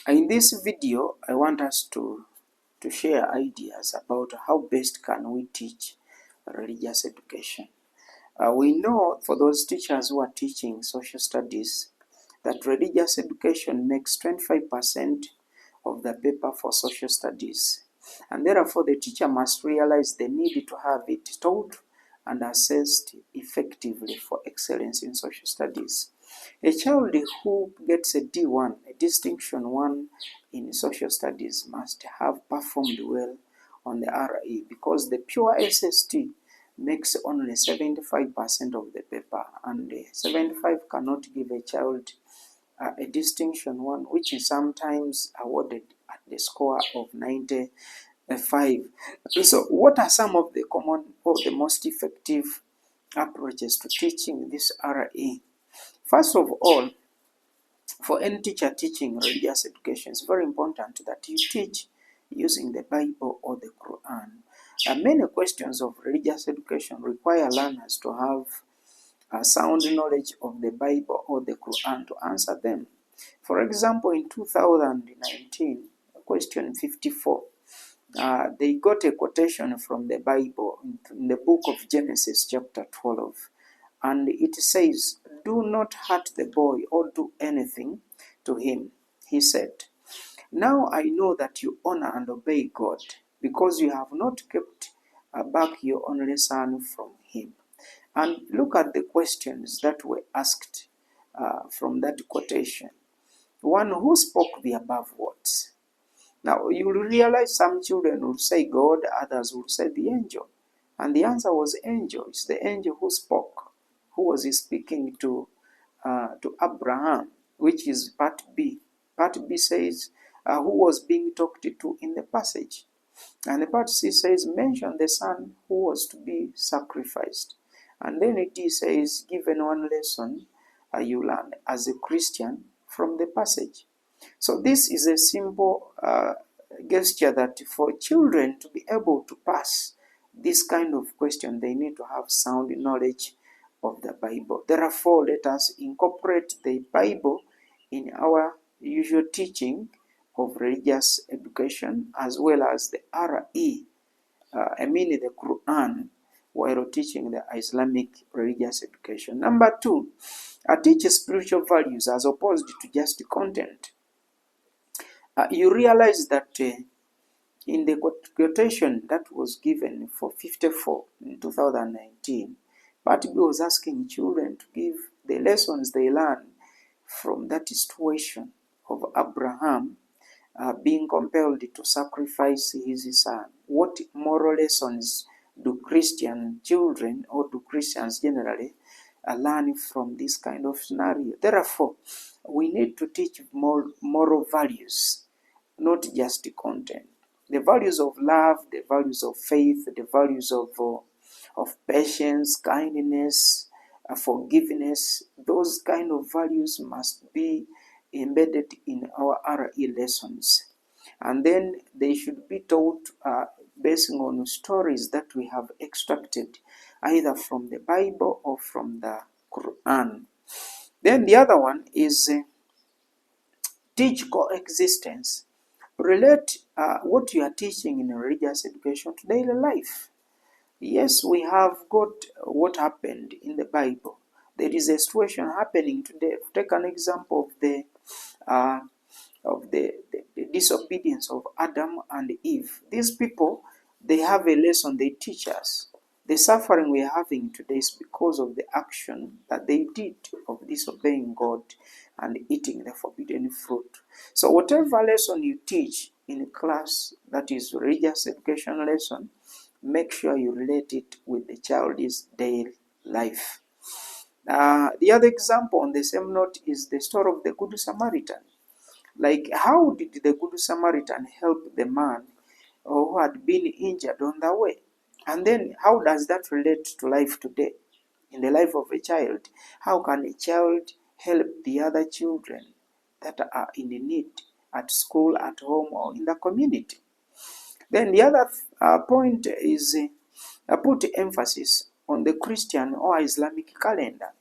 In this video, I want us to share ideas about how best can we teach religious education. We know for those teachers who are teaching social studies that religious education makes 25% of the paper for social studies, and therefore the teacher must realize the need to have it taught and assessed effectively for excellence in social studies. A child who gets a D1, a distinction 1 in social studies, must have performed well on the RE because the pure SST makes only 75% of the paper, and 75 cannot give a child a distinction 1, which is sometimes awarded at the score of 95. So what are some of the common or the most effective approaches to teaching this RE? First of all, for any teacher teaching religious education, it's very important that you teach using the Bible or the Quran. Many questions of religious education require learners to have a sound knowledge of the Bible or the Quran to answer them. For example, in 2019, question 54, they got a quotation from the Bible in the book of Genesis chapter 12. And it says, "Do not hurt the boy or do anything to him." He said, "Now I know that you honor and obey God, because you have not kept back your only son from him." And look at the questions that were asked from that quotation. One, who spoke the above words? Now you will realize some children will say God, others will say the angel. And the answer was angel. It's the angel who spoke. Who was he speaking to Abraham, which is part B. Part B says, who was being talked to in the passage. And the part C says, mention the son who was to be sacrificed. And then it says, given one lesson you learn as a Christian from the passage. So this is a simple gesture that for children to be able to pass this kind of question, they need to have sound knowledge of the Bible. Therefore, let us incorporate the Bible in our usual teaching of religious education, as well as the RE, the Quran, while teaching the Islamic religious education. Number two, teach spiritual values as opposed to just content. You realize that in the quotation that was given for 54 in 2019, Part B was asking children to give the lessons they learn from that situation of Abraham being compelled to sacrifice his son. What moral lessons do Christian children, or do Christians generally, learn from this kind of scenario? Therefore, we need to teach more moral values, not just content. The values of love, the values of faith, the values of patience, kindness, forgiveness, those kind of values must be embedded in our RE lessons. And then they should be taught based on stories that we have extracted either from the Bible or from the Quran. Then the other one is teach coexistence. Relate what you are teaching in religious education to daily life. Yes, we have got what happened in the Bible. There is a situation happening today. Take an example of the disobedience of Adam and Eve. These people, they have a lesson they teach us. The suffering we are having today is because of the action that they did of disobeying God and eating the forbidden fruit. So whatever lesson you teach in class, that is religious education lesson, make sure you relate it with the child's daily life. The other example on the same note is the story of the Good Samaritan. Like, how did the Good Samaritan help the man who had been injured on the way? And then how does that relate to life today? In the life of a child, how can a child help the other children that are in need at school, at home, or in the community? Then the other point is put emphasis on the Christian or Islamic calendar.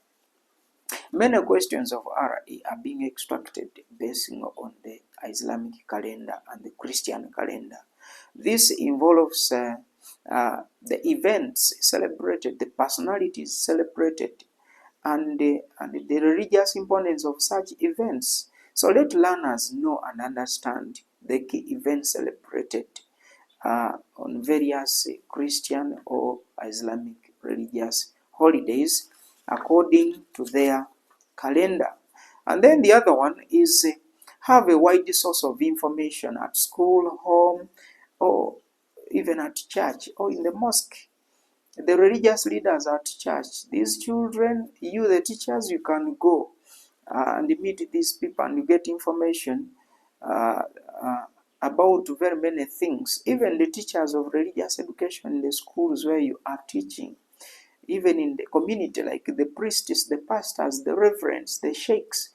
Many questions of RE are being extracted based on the Islamic calendar and the Christian calendar. This involves the events celebrated, the personalities celebrated, and the religious importance of such events. So let learners know and understand the key events celebrated on various Christian or Islamic religious holidays according to their calendar. And then the other one is have a wide source of information at school, home, or even at church or in the mosque. The religious leaders at church, these children, you the teachers, you can go and meet these people and you get information uh, uh, about very many things. Even the teachers of religious education in the schools where you are teaching, even in the community, like the priests, the pastors, the reverends, the sheikhs,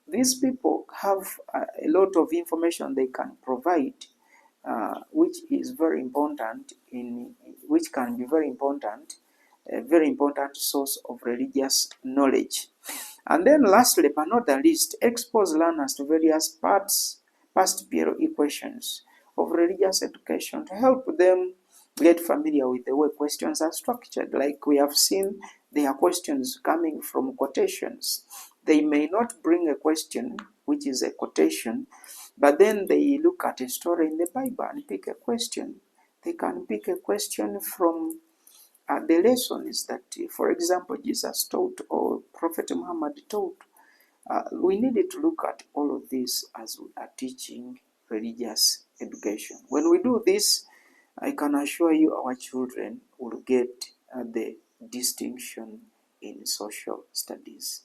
these people have a lot of information they can provide, which is very important, which can be very important, a very important source of religious knowledge. And then lastly, but not the least, expose learners to various past bureau equations of religious education to help them get familiar with the way questions are structured. Like we have seen, there are questions coming from quotations. They may not bring a question, which is a quotation, but then they look at a story in the Bible and pick a question. They can pick a question from the lessons that, for example, Jesus taught or Prophet Muhammad taught. We needed to look at all of this as we are teaching religious education. When we do this, I can assure you our children will get the distinction in social studies.